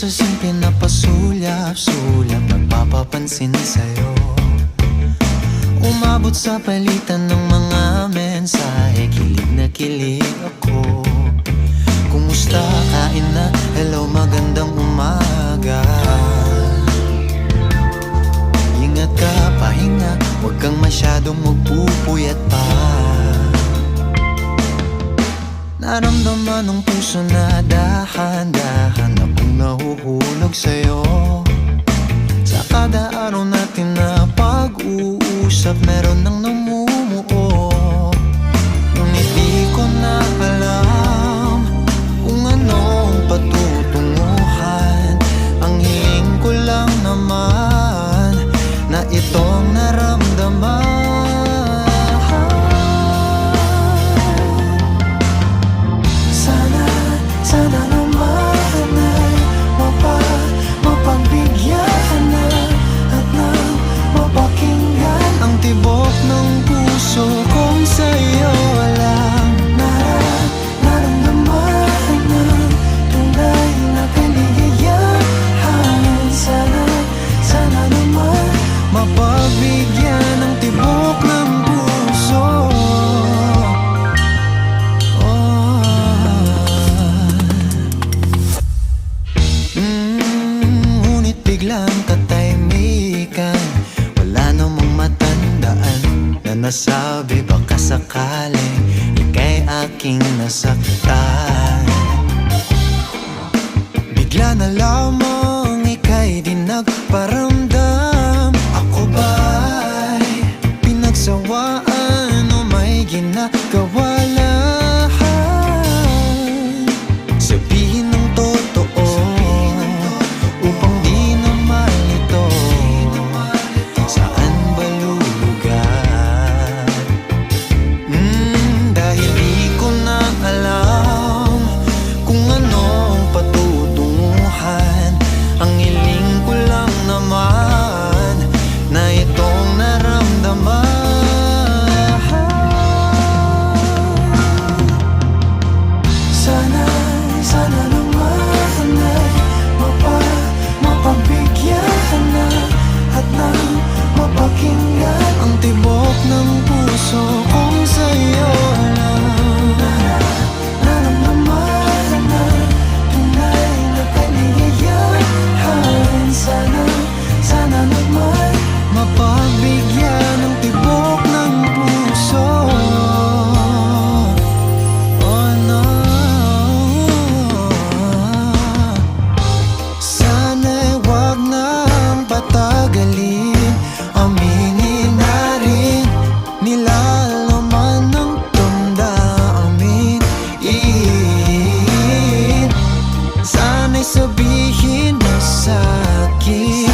sa simple na pasulyap-sulyap, nagpapapansin sa'yo. Umabot sa palitan ng mga mensahe, kilig na kilig ako. Kumusta, kain na, hello, magandang umaga. Ingat ka, pahinga, huwag kang masyadong magpupuyat pa. Naramdaman ng puso na dahan-dahan akong nahuhulog sa'yo. Sa kada araw natin na pag-uusap, meron nang namumuo. Ngunit di ko na alam kung anong patutunguhan. Ang hiling ko lang naman na itong naramdaman. Sana naman ay mapagbigyan na at nang mapakinggan ang tibok ng puso kong sa'yo lang naramdaman ng tunay na kaligayahan. Sana naman mapagbigyan ng tibok ng puso. Biglang katahimikan, wala namang matandaan na nasabi baka sakaling ika'y aking nasaktan. Bigla na lamang ika'y di nagparamdam. Ako ba'y pinagsawaan o may ginagawa lang? Sabihin ng totoo upang di na malito. Saan ba lulugar? Dahil di ko na alam kung anong patutunguhan. Ang hiling ko lang naman na itong naramdaman. Sana naman ay mapagbigyan na at nang mapakinggan ang tibok ng puso kong sa'yo lang naramdaman na tunay na kaligayahan. Sana naman mapagbigyan ng tibok ng puso. Oh no, sana'y wag nang patagalin, aminin na rin, nilalaman ng damdamin. Sana'y sabihin mo sa'kin